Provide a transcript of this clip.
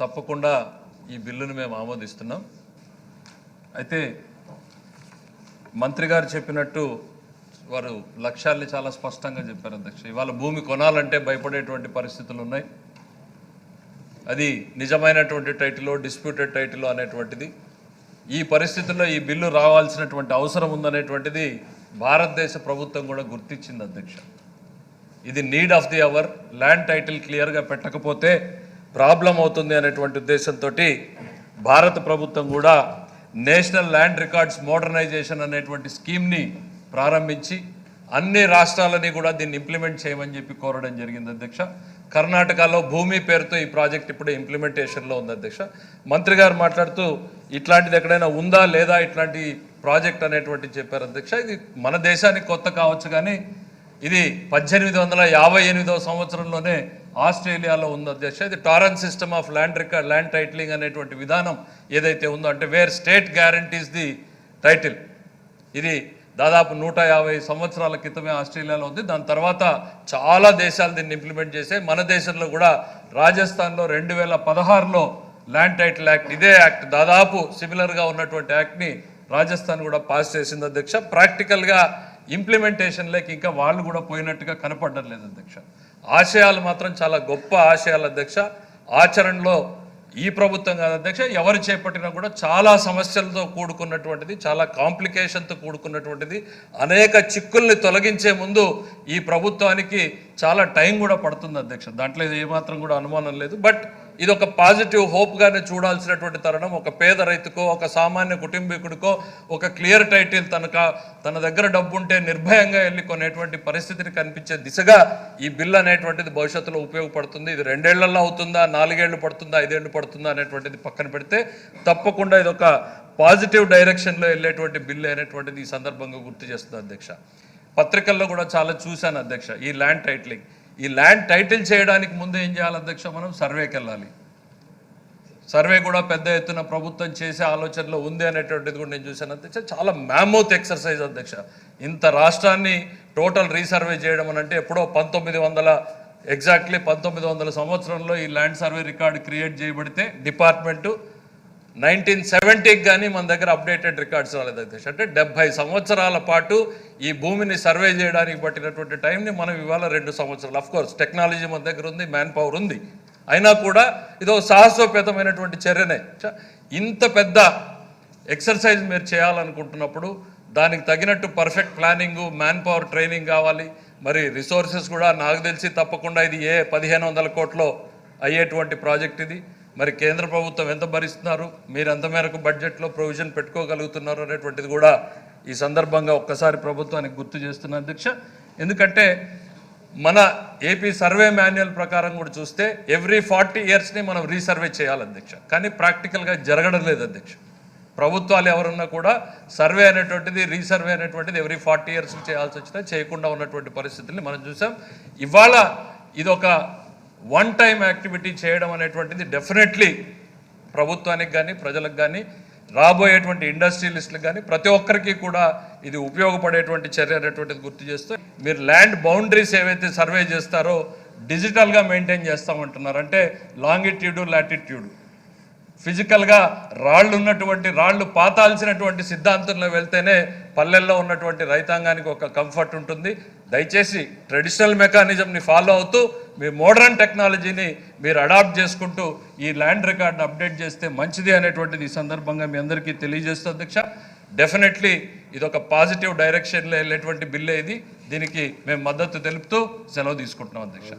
తప్పకుండా ఈ బిల్లును మేము ఆమోదిస్తున్నాం. అయితే మంత్రి గారు చెప్పినట్టు వారు లక్ష్యాల్ని చాలా స్పష్టంగా చెప్పారు అధ్యక్ష. ఇవాళ భూమి కొనాలంటే భయపడేటువంటి పరిస్థితులు ఉన్నాయి. అది నిజమైనటువంటి టైటిల్, డిస్ప్యూటెడ్ టైటిల్ అనేటువంటిది ఈ పరిస్థితుల్లో ఈ బిల్లు రావాల్సినటువంటి అవసరం ఉందనేటువంటిది భారతదేశ ప్రభుత్వం కూడా గుర్తించింది అధ్యక్ష. ఇది need of the hour. Land title క్లియర్గా పెట్టకపోతే ప్రాబ్లం అవుతుంది అనేటువంటి ఉద్దేశంతో భారత ప్రభుత్వం కూడా నేషనల్ ల్యాండ్ రికార్డ్స్ మోడర్నైజేషన్ అనేటువంటి స్కీమ్ని ప్రారంభించి అన్ని రాష్ట్రాలని కూడా దీన్ని ఇంప్లిమెంట్ చేయమని చెప్పి కోరడం జరిగింది అధ్యక్ష. కర్ణాటకలో భూమి పేరుతో ఈ ప్రాజెక్ట్ ఇప్పుడే ఇంప్లిమెంటేషన్లో ఉంది అధ్యక్ష. మంత్రి గారు మాట్లాడుతూ ఇట్లాంటిది ఎక్కడైనా ఉందా లేదా ఇట్లాంటి ప్రాజెక్ట్ అనేటువంటి చెప్పారు అధ్యక్ష. ఇది మన దేశానికి కొత్త కావచ్చు, కానీ ఇది 1858వ సంవత్సరంలోనే ఆస్ట్రేలియాలో ఉంది అధ్యక్ష. ఇది torrent system of land titling అనేటువంటి విధానం ఏదైతే ఉందో, అంటే wear state guarantees the title, ఇది దాదాపు 150 సంవత్సరాల క్రితమే ఆస్ట్రేలియాలో ఉంది. దాని తర్వాత చాలా దేశాలు దీన్ని ఇంప్లిమెంట్ చేశాయి. మన దేశంలో కూడా రాజస్థాన్లో 2016లో ల్యాండ్ టైటిల్ యాక్ట్, ఇదే యాక్ట్ దాదాపు సిమిలర్గా ఉన్నటువంటి యాక్ట్ని రాజస్థాన్ కూడా పాస్ చేసింది అధ్యక్ష. ప్రాక్టికల్గా ఇంప్లిమెంటేషన్లోకి ఇంకా వాళ్ళు కూడా పోయినట్టుగా కనపడడం లేదు అధ్యక్ష. ఆశయాలు మాత్రం చాలా గొప్ప ఆశయాలు అధ్యక్ష. ఆచరణలో ఈ ప్రభుత్వం కాదు అధ్యక్ష, ఎవరు చేపట్టినా కూడా చాలా సమస్యలతో కూడుకున్నటువంటిది, చాలా కాంప్లికేషన్తో కూడుకున్నటువంటిది. అనేక చిక్కుల్ని తొలగించే ముందు ఈ ప్రభుత్వానికి చాలా టైం కూడా పడుతుంది అధ్యక్ష. దాంట్లో ఏమాత్రం కూడా అనుమానం లేదు. బట్ ఇది ఒక పాజిటివ్ హోప్గానే చూడాల్సినటువంటి తరుణం. ఒక పేద రైతుకో, ఒక సామాన్య కుటుంబీకుడికో ఒక క్లియర్ టైటిల్ తన దగ్గర డబ్బు ఉంటే నిర్భయంగా వెళ్ళి కొనేటువంటి పరిస్థితిని కనిపించే దిశగా ఈ బిల్ అనేటువంటిది భవిష్యత్తులో ఉపయోగపడుతుంది. ఇది 2 ఏళ్లలో అవుతుందా, 4 ఏళ్ళు పడుతుందా, 5 ఏళ్ళు పడుతుందా అనేటువంటిది పక్కన పెడితే తప్పకుండా ఇది ఒక పాజిటివ్ డైరెక్షన్లో వెళ్ళేటువంటి బిల్ అనేటువంటిది ఈ సందర్భంగా గుర్తు చేస్తుంది అధ్యక్ష. పత్రికల్లో కూడా చాలా చూశాను అధ్యక్ష ఈ ల్యాండ్ టైటిలింగ్. ఈ ల్యాండ్ టైటిల్ చేయడానికి ముందు ఏం చేయాలి అధ్యక్ష, మనం సర్వేకి వెళ్ళాలి. సర్వే కూడా పెద్ద ఎత్తున ప్రభుత్వం చేసే ఆలోచనలో ఉంది అనేటువంటిది కూడా నేను చూశాను అధ్యక్ష. చాలా మ్యామోత్ ఎక్సర్సైజ్ అధ్యక్ష. ఇంత రాష్ట్రాన్ని టోటల్ రీసర్వే చేయడం అని అంటే ఎప్పుడో 1900 సంవత్సరంలో ఈ ల్యాండ్ సర్వే రికార్డు క్రియేట్ చేయబడితే డిపార్ట్మెంటు 1970కి కానీ మన దగ్గర అప్డేటెడ్ రికార్డ్స్ రాలేదు అధ్యక్ష. అంటే 70 సంవత్సరాల పాటు ఈ భూమిని సర్వే చేయడానికి పట్టినటువంటి టైంని మనం ఇవాళ 2 సంవత్సరాలు. అఫ్కోర్స్ టెక్నాలజీ మన దగ్గర ఉంది, మ్యాన్ పవర్ ఉంది, అయినా కూడా ఇదో సాహసోపేతమైనటువంటి చర్యనే. ఇంత పెద్ద ఎక్సర్సైజ్ మీరు చేయాలనుకుంటున్నప్పుడు దానికి తగినట్టు perfect planning, man power training కావాలి. మరి రిసోర్సెస్ కూడా నాకు తెలిసి తప్పకుండా ఇది 1500 కోట్లో అయ్యేటువంటి ప్రాజెక్ట్ ఇది. మరి కేంద్ర ప్రభుత్వం ఎంత భరిస్తున్నారు, మీరు ఎంత మేరకు బడ్జెట్లో ప్రొవిజన్ పెట్టుకోగలుగుతున్నారు అనేటువంటిది కూడా ఈ సందర్భంగా ఒక్కసారి ప్రభుత్వానికి గుర్తు చేస్తున్నా అధ్యక్ష. ఎందుకంటే మన ఏపీ సర్వే మాన్యువల్ ప్రకారం కూడా చూస్తే ఎవ్రీ 40 ఇయర్స్ని మనం రీసర్వే చేయాలి అధ్యక్ష. కానీ ప్రాక్టికల్గా జరగడం లేదు అధ్యక్ష. ప్రభుత్వాలు ఎవరున్నా కూడా సర్వే అనేటువంటిది, రీసర్వే అనేటువంటిది ఎవ్రీ 40 ఇయర్స్ చేయాల్సి వచ్చినా చేయకుండా ఉన్నటువంటి పరిస్థితుల్ని మనం చూసాం. ఇవాళ ఇదొక వన్ టైం యాక్టివిటీ చేయడం అనేటువంటిది డెఫినెట్లీ ప్రభుత్వానికి కానీ, ప్రజలకు కానీ, రాబోయేటువంటి ఇండస్ట్రియలిస్టులకు కానీ ప్రతి ఒక్కరికి కూడా ఇది ఉపయోగపడేటువంటి చర్య అనేటువంటిది గుర్తు చేస్తూ, మీరు ల్యాండ్ బౌండరీస్ ఏవైతే సర్వే చేస్తారో డిజిటల్గా మెయింటైన్ చేస్తామంటున్నారు. అంటే లాంగిట్యూడు, లాటిట్యూడు, ఫిజికల్గా రాళ్ళు పాతాల్సినటువంటి సిద్ధాంతంలో వెళ్తేనే పల్లెల్లో ఉన్నటువంటి రైతాంగానికి ఒక కంఫర్ట్ ఉంటుంది. దయచేసి ట్రెడిషనల్ మెకానిజంని ఫాలో అవుతూ మీ మోడర్న్ టెక్నాలజీని మీరు అడాప్ట్ చేసుకుంటూ ఈ ల్యాండ్ రికార్డ్ని అప్డేట్ చేస్తే మంచిది అనేటువంటిది ఈ సందర్భంగా మీ అందరికీ తెలియజేస్తూ అధ్యక్ష. డెఫినెట్లీ ఇది ఒక పాజిటివ్ డైరెక్షన్లో వెళ్ళేటువంటి బిల్లే ఇది. దీనికి మేము మద్దతు తెలుపుతూ సెలవు తీసుకుంటున్నాం అధ్యక్ష.